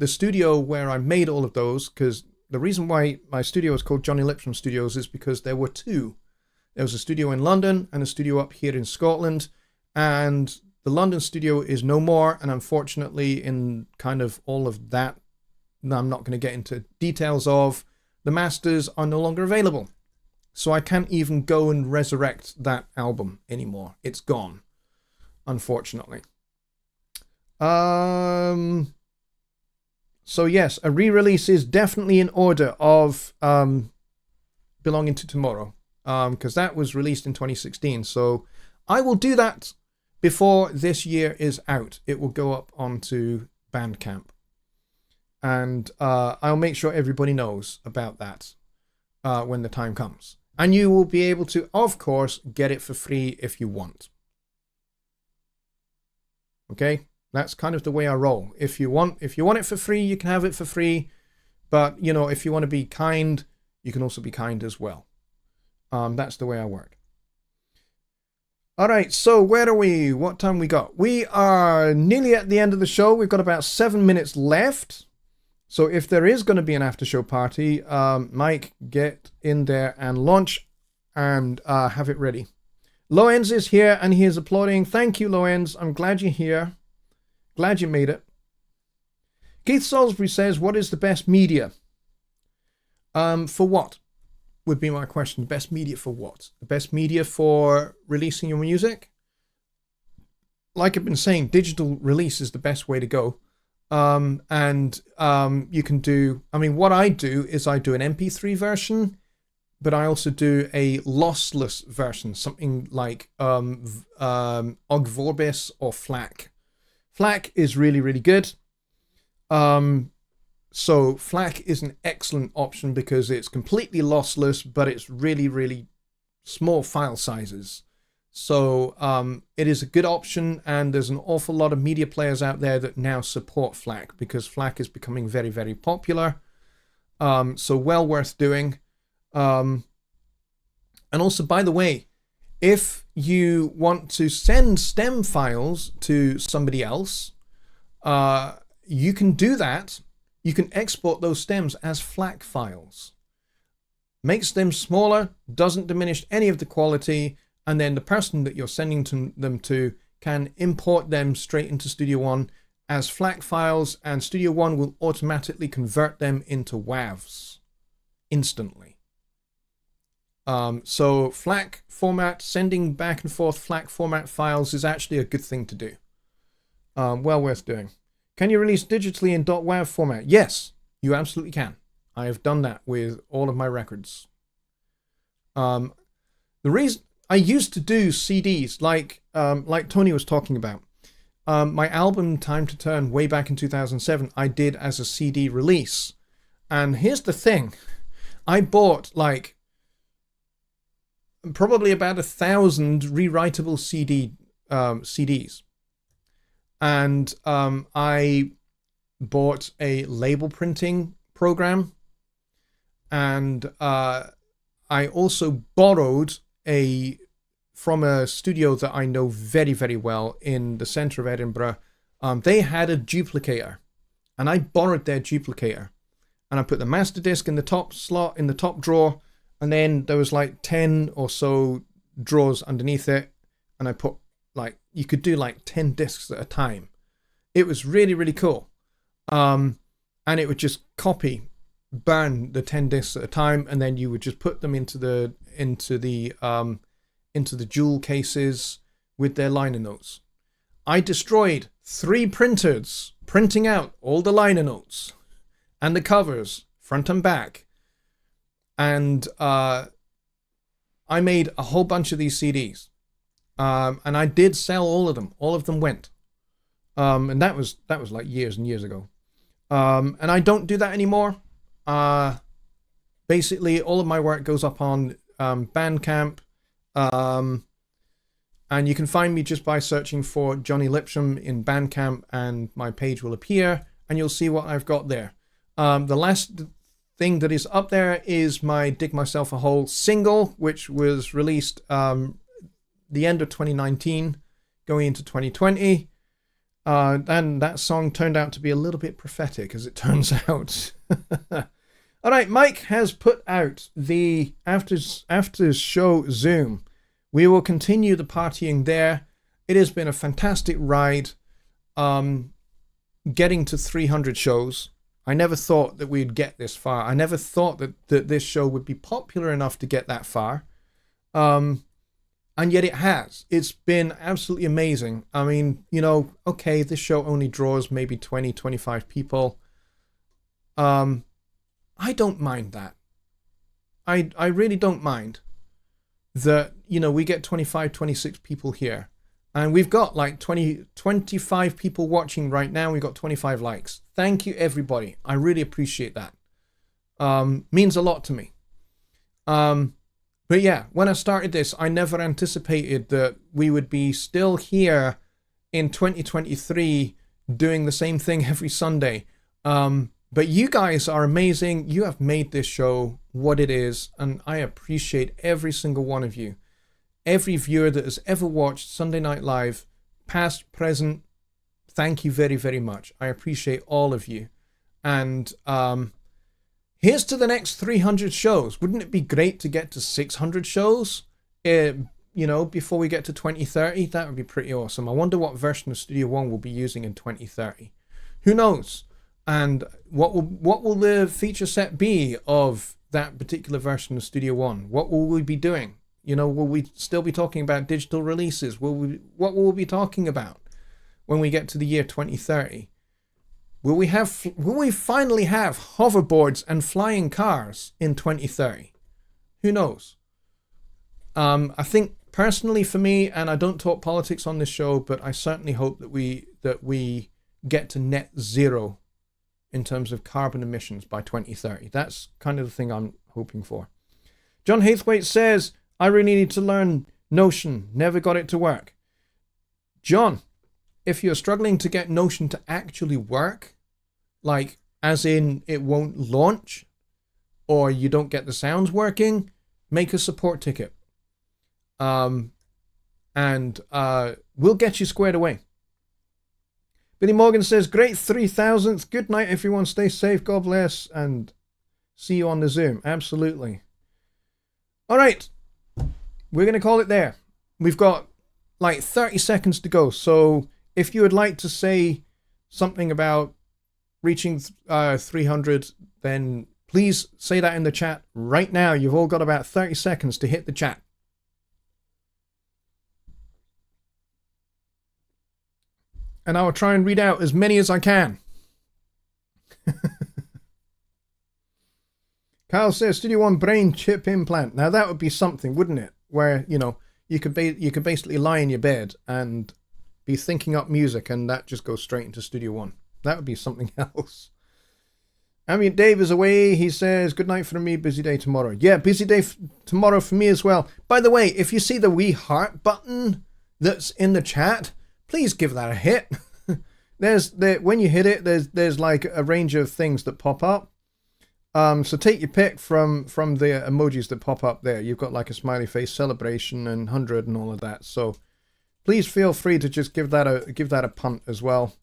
studio where I made all of those, because the reason why my studio is called Jonny Lipsham Studios is because there were two. There was a studio in London and a studio up here in Scotland, and the London studio is no more, and unfortunately in kind of all of that I'm not going to get into details of, the masters are no longer available. So I can't even go and resurrect that album anymore. It's gone, unfortunately. So yes, a re-release is definitely in order of Belonging to Tomorrow, because that was released in 2016. So I will do that before this year is out. It will go up onto Bandcamp, and I'll make sure everybody knows about that when the time comes. And you will be able to, of course, get it for free if you want. Okay? That's kind of the way I roll. If you want it for free, you can have it for free. But, you know, if you want to be kind, you can also be kind as well. That's the way I work. All right, so where are we? What time we got? We are nearly at the end of the show. We've got about 7 minutes left. So if there is going to be an after show party, Mike, get in there and launch and have it ready. Loenz is here and he is applauding. Thank you, Loenz. I'm glad you're here. Glad you made it. Keith Salisbury says, what is the best media? For what? Would be my question. Best media for what? The best media for releasing your music? Like I've been saying, digital release is the best way to go. You can do, what I do is I do an MP3 version, but I also do a lossless version, something like Ogg Vorbis or FLAC. FLAC is really, really good. So FLAC is an excellent option because it's completely lossless, but it's really, really small file sizes. So it is a good option, and there's an awful lot of media players out there that now support FLAC because FLAC is becoming very, very popular. So well worth doing. And also, by the way, if you want to send stem files to somebody else, you can do that. You can export those stems as FLAC files. Makes them smaller, doesn't diminish any of the quality, and then the person that you're sending them to can import them straight into Studio One as FLAC files, and Studio One will automatically convert them into WAVs instantly. So FLAC format, sending back and forth FLAC format files is actually a good thing to do. Well worth doing. Can you release digitally in .wav format? Yes, you absolutely can. I have done that with all of my records. The reason I used to do CDs, like Tony was talking about. My album Time to Turn way back in 2007, I did as a CD release. And here's the thing. I bought like probably about 1,000 rewritable CDs. And I bought a label printing program. And I also borrowed from a studio that I know very, very well in the centre of Edinburgh. They had a duplicator, and I borrowed their duplicator, and I put the master disc in the top slot in the top drawer, and then there was like 10 or so drawers underneath it, and I put you could do like 10 discs at a time. It was really, really cool. And it would just burn the 10 discs at a time, and then you would just put them into the jewel cases with their liner notes. I destroyed 3 printers printing out all the liner notes and the covers front and back, and I made a whole bunch of these CDs. And I did sell all of them. All of them went. And that was like years and years ago. And I don't do that anymore. Basically, all of my work goes up on Bandcamp. And you can find me just by searching for Jonny Lipsham in Bandcamp, and my page will appear, and you'll see what I've got there. The last thing that is up there is my Dig Myself a Hole single, which was released the end of 2019, going into 2020. And that song turned out to be a little bit prophetic, as it turns out. All right, Mike has put out the after show Zoom. We will continue the partying there. It has been a fantastic ride, getting to 300 shows. I never thought that we'd get this far. I never thought that this show would be popular enough to get that far. And yet it has. It's been absolutely amazing. I mean, you know, okay, this show only draws maybe 20, 25 people. I don't mind that. I really don't mind that, you know, we get 25, 26 people here. And we've got like 25 people watching right now. We've got 25 likes. Thank you, everybody. I really appreciate that. Means a lot to me. But yeah, when I started this, I never anticipated that we would be still here in 2023 doing the same thing every Sunday. But you guys are amazing. You have made this show what it is, and I appreciate every single one of you. Every viewer that has ever watched Sunday Night Live, past, present, thank you very, very much. I appreciate all of you. And here's to the next 300 shows. Wouldn't it be great to get to 600 shows, you know, before we get to 2030? That would be pretty awesome. I wonder what version of Studio One we'll be using in 2030. Who knows? And what will the feature set be of that particular version of Studio One? What will we be doing? You know, will we still be talking about digital releases? What will we be talking about when we get to the year 2030? Will we finally have hoverboards and flying cars in 2030? Who knows? I think personally for me, and I don't talk politics on this show, but I certainly hope that we get to net zero in terms of carbon emissions by 2030. That's kind of the thing I'm hoping for. John Hathwaite says, I really need to learn Notion. Never got it to work. John, if you're struggling to get Notion to actually work, like as in it won't launch, or you don't get the sounds working, make a support ticket. And we'll get you squared away. Billy Morgan says, great 3000th. Good night, everyone. Stay safe. God bless. And see you on the Zoom. Absolutely. All right. We're going to call it there. We've got like 30 seconds to go. So if you would like to say something about reaching 300, then please say that in the chat right now. You've all got about 30 seconds to hit the chat. And I will try and read out as many as I can. Kyle says, Studio One brain chip implant. Now that would be something, wouldn't it? Where, you know, you could basically lie in your bed and be thinking up music, and that just goes straight into Studio One. That would be something else. Ambient Dave is away. He says, good night from me. Busy day tomorrow. Yeah, busy day tomorrow for me as well. By the way, if you see the wee heart button that's in the chat, please give that a hit. When you hit it, there's like a range of things that pop up. So take your pick from the emojis that pop up there. You've got like a smiley face, celebration, and 100 and all of that. So please feel free to just give that a punt as well.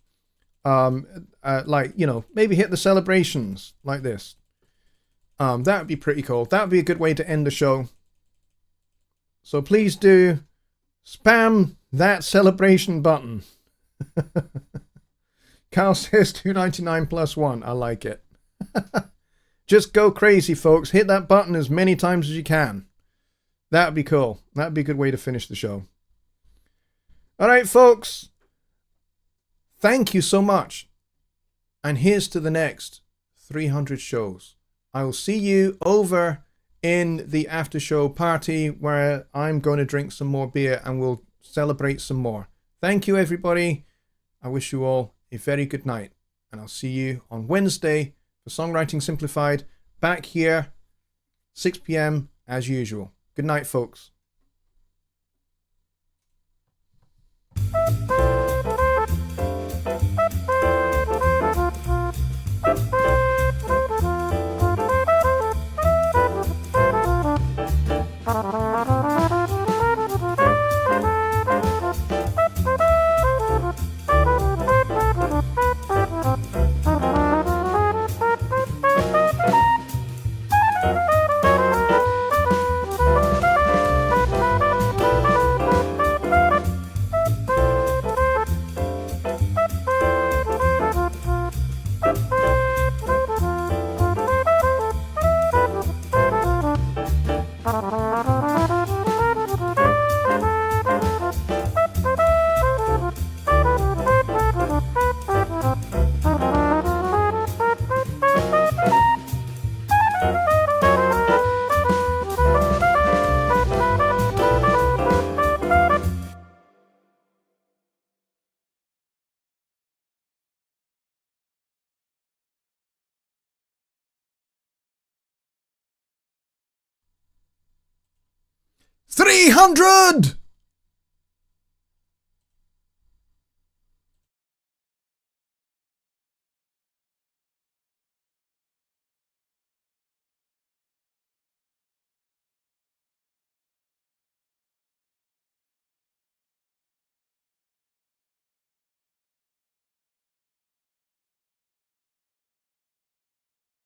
Like, you know, maybe hit the celebrations like this. That would be pretty cool. That would be a good way to end the show. So please do spam that celebration button. Carl says $2.99 plus 1. I like it. Just go crazy, folks. Hit that button as many times as you can. That would be cool. That would be a good way to finish the show. All right, folks. Thank you so much. And here's to the next 300 shows. I will see you over in the after show party where I'm going to drink some more beer, and we'll celebrate some more. Thank you, everybody. I wish you all a very good night, and I'll see you on Wednesday for Songwriting Simplified, back here, 6 p.m. as usual. Good night, folks. $300!